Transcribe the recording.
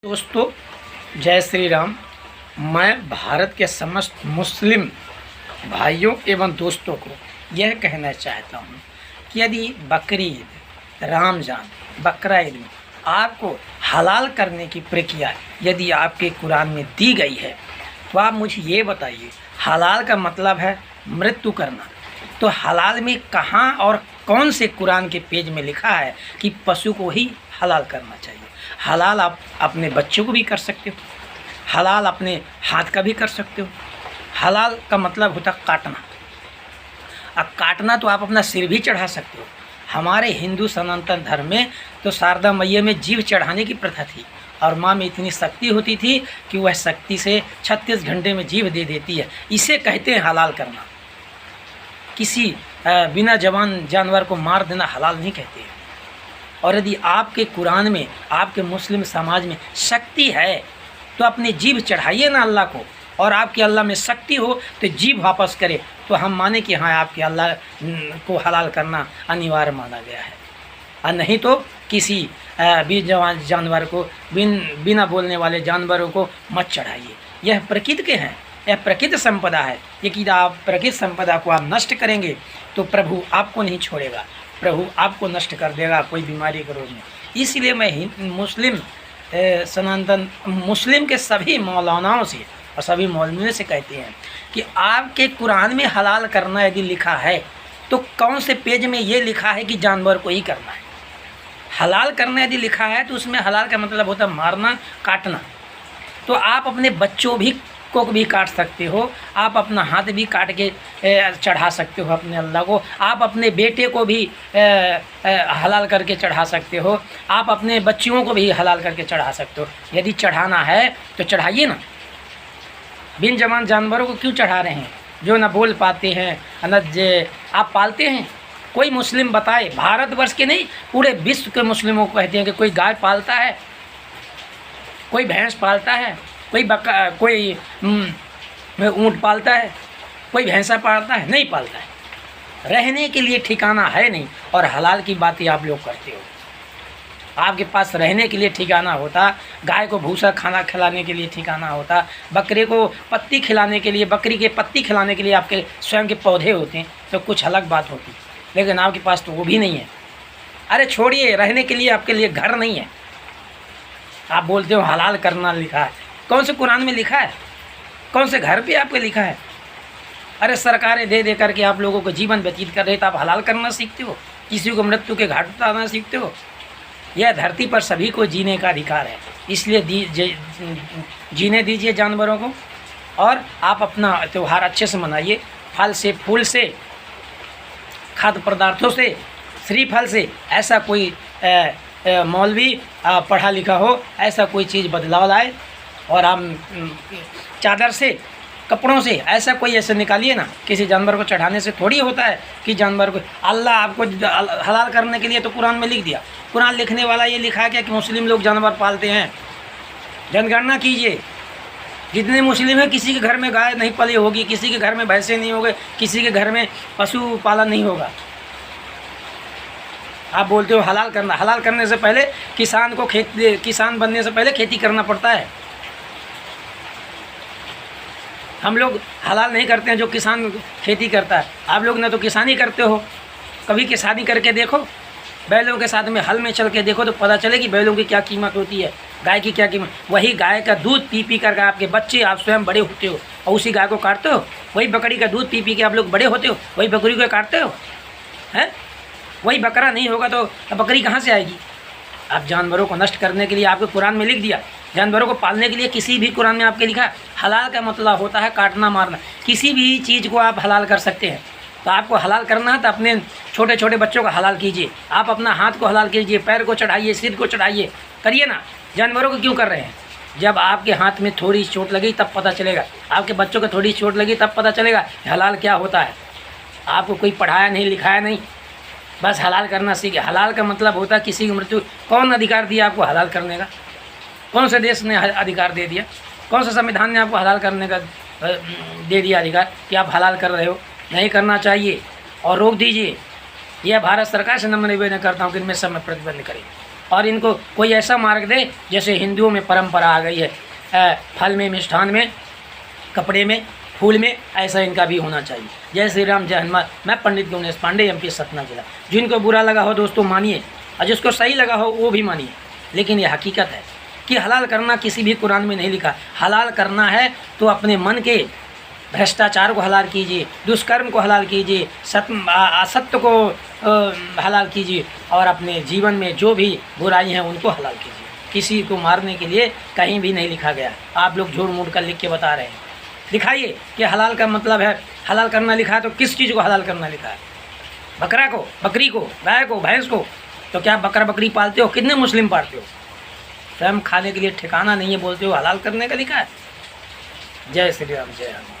दोस्तों, जय श्री राम। मैं भारत के समस्त मुस्लिम भाइयों एवं दोस्तों को यह कहना चाहता हूँ कि यदि बकरी ईद, रमज़ान, बकरा ईद में आपको हलाल करने की प्रक्रिया यदि आपके कुरान में दी गई है तो आप मुझे ये बताइए, हलाल का मतलब है मृत्यु करना। तो हलाल में कहाँ और कौन से कुरान के पेज में लिखा है कि पशु को ही हलाल करना चाहिए? हलाल आप अपने बच्चों को भी कर सकते हो, हलाल अपने हाथ का भी कर सकते हो। हलाल का मतलब होता काटना। अब काटना तो आप अपना सिर भी चढ़ा सकते हो। हमारे हिंदू सनातन धर्म में तो शारदा मैया में जीव चढ़ाने की प्रथा थी और माँ में इतनी शक्ति होती थी कि वह शक्ति से 36 घंटे में जीव दे देती है। इसे कहते हैं हलाल करना। किसी बिना जवान जानवर को मार देना हलाल नहीं कहते हैं। और यदि आपके कुरान में, आपके मुस्लिम समाज में शक्ति है तो अपने जीभ चढ़ाइए ना अल्लाह को, और आपके अल्लाह में शक्ति हो तो जीभ वापस करे तो हम माने कि हाँ, आपके अल्लाह को हलाल करना अनिवार्य माना गया है। और नहीं तो किसी बेजवान जानवर को, बिना बोलने वाले जानवरों को मत चढ़ाइए। यह प्रकृति के हैं, यह प्रकृति संपदा है। यदि आप प्रकृति संपदा को आप नष्ट करेंगे तो प्रभु आपको नहीं छोड़ेगा, प्रभु आपको नष्ट कर देगा कोई बीमारी के रोग में। इसलिए मैं मुस्लिम सनातन मुस्लिम के सभी मौलानाओं से और सभी मौलवियों से कहते हैं कि आपके कुरान में हलाल करना यदि लिखा है तो कौन से पेज में ये लिखा है कि जानवर को ही करना है? हलाल करना यदि लिखा है तो उसमें हलाल का मतलब होता है मारना, काटना। तो आप अपने बच्चों को भी काट सकते हो, आप अपना हाथ भी काट के चढ़ा सकते हो अपने अल्लाह को, आप अपने बेटे को भी हलाल करके चढ़ा सकते हो, आप अपने बच्चियों को भी हलाल करके चढ़ा सकते हो। यदि चढ़ाना है तो चढ़ाइए ना। बिन जवान जानवरों को क्यों चढ़ा रहे हैं जो न बोल पाते हैं न आप पालते हैं? कोई मुस्लिम बताए, भारतवर्ष के नहीं पूरे विश्व के मुस्लिमों को कहते हैं कि कोई गाय पालता है, कोई भैंस पालता है, कोई ऊँट पालता है, कोई भैंसा पालता है? नहीं पालता है। रहने के लिए ठिकाना है नहीं और हलाल की बातें आप लोग करते हो। आपके पास रहने के लिए ठिकाना होता, गाय को भूसा खाना खिलाने के लिए ठिकाना होता, बकरे को पत्ती खिलाने के लिए, बकरी के पत्ती खिलाने के लिए आपके स्वयं के पौधे होते हैं तो कुछ अलग बात होती, लेकिन आपके पास तो वो भी नहीं है। अरे छोड़िए, रहने के लिए आपके लिए घर नहीं है, आप बोलते हो हलाल करना लिखा है। कौन से कुरान में लिखा है? कौन से घर पे आपके लिखा है? अरे सरकारें दे दे करके आप लोगों को जीवन व्यतीत कर रहे तो आप हलाल करना सीखते हो, किसी को मृत्यु के घाट उतारना सीखते हो। यह धरती पर सभी को जीने का अधिकार है, इसलिए जीने दीजिए जानवरों को। और आप अपना त्यौहार अच्छे से मनाइए, फल से, फूल से, खाद्य पदार्थों से, श्रीफल से। ऐसा कोई मौलवी पढ़ा लिखा हो, ऐसा कोई चीज़ बदलाव लाए। और आप चादर से, कपड़ों से ऐसा कोई ऐसे निकालिए ना। किसी जानवर को चढ़ाने से थोड़ी होता है कि जानवर को अल्लाह आपको हलाल करने के लिए तो कुरान में लिख दिया। कुरान लिखने वाला ये लिखा क्या कि मुस्लिम लोग जानवर पालते हैं? जनगणना कीजिए, जितने मुस्लिम हैं किसी के घर में गाय नहीं पली होगी, किसी के घर में भैंसे नहीं होंगे, किसी के घर में पशु पालन नहीं होगा। आप बोलते हो हलाल करना। हलाल करने से पहले किसान को किसान बनने से पहले खेती करना पड़ता है। हम लोग हलाल नहीं करते हैं जो किसान खेती करता है। आप लोग ना तो किसानी करते हो, कभी किसानी करके देखो, बैलों के साथ में हल में चल के देखो तो पता चलेगी बैलों की क्या कीमत होती है, गाय की क्या कीमत। वही गाय का दूध पी पी करके आपके बच्चे, आप स्वयं बड़े होते हो और उसी गाय को काटते हो। वही बकरी का दूध पी पी के आप लोग बड़े होते हो, वही बकरी को काटते हो, हैं? वही बकरा नहीं होगा तो बकरी कहाँ से आएगी? आप जानवरों को नष्ट करने के लिए आपके कुरान में लिख दिया, जानवरों को पालने के लिए किसी भी कुरान में आपके लिखा। हलाल का मतलब होता है काटना, मारना। किसी भी चीज़ को आप हलाल कर सकते हैं। तो आपको हलाल करना है तो अपने छोटे छोटे बच्चों का हलाल कीजिए, आप अपना हाथ को हलाल कीजिए, पैर को चढ़ाइए, सिर को चढ़ाइए, करिए ना। जानवरों को क्यों कर रहे हैं? जब आपके हाथ में थोड़ी चोट लगी तब पता चलेगा, आपके बच्चों को थोड़ी चोट लगी तब पता चलेगा हलाल क्या होता है। आपको कोई पढ़ाया नहीं, लिखाया नहीं, बस हलाल करना सीखे। हलाल का मतलब होता है किसी की मृत्यु। कौन अधिकार दिया आपको हलाल करने का? कौन से देश ने अधिकार दे दिया? कौन सा संविधान ने आपको हलाल करने का दे दिया अधिकार कि आप हलाल कर रहे हो? नहीं करना चाहिए और रोक दीजिए। यह भारत सरकार से मैं निवेदन करता हूँ कि इनमें सब में प्रतिबंध करें। और इनको कोई ऐसा मार्ग दे जैसे हिंदुओं में परंपरा आ गई है, फल में, मिष्ठान में, कपड़े में, फूल में, ऐसा इनका भी होना चाहिए। जय श्री राम, जय हनुमान। मैं पंडित गणेश पांडे, एमपी सतना जिला। जिनको बुरा लगा हो दोस्तों मानिए, और जिसको सही लगा हो वो भी मानिए, लेकिन ये हकीकत है कि हलाल करना किसी भी कुरान में नहीं लिखा। हलाल करना है तो अपने मन के भ्रष्टाचार को हलाल कीजिए, दुष्कर्म को हलाल कीजिए, असत्य को हलाल कीजिए, और अपने जीवन में जो भी बुराई हैं उनको हलाल कीजिए। किसी को मारने के लिए कहीं भी नहीं लिखा गया। आप लोग झूठ मूठ कर लिख के बता रहे हैं। दिखाइए कि हलाल का मतलब है, हलाल करना लिखा है तो किस चीज़ को हलाल करना लिखा है? बकरा को, बकरी को, गाय को, भैंस को। तो क्या बकरा बकरी पालते हो? कितने मुस्लिम पालते हो? स्वयं खाने के लिए ठिकाना नहीं है, बोलते हो हलाल करने का लिखा है। जय श्री राम, जय हनुमान।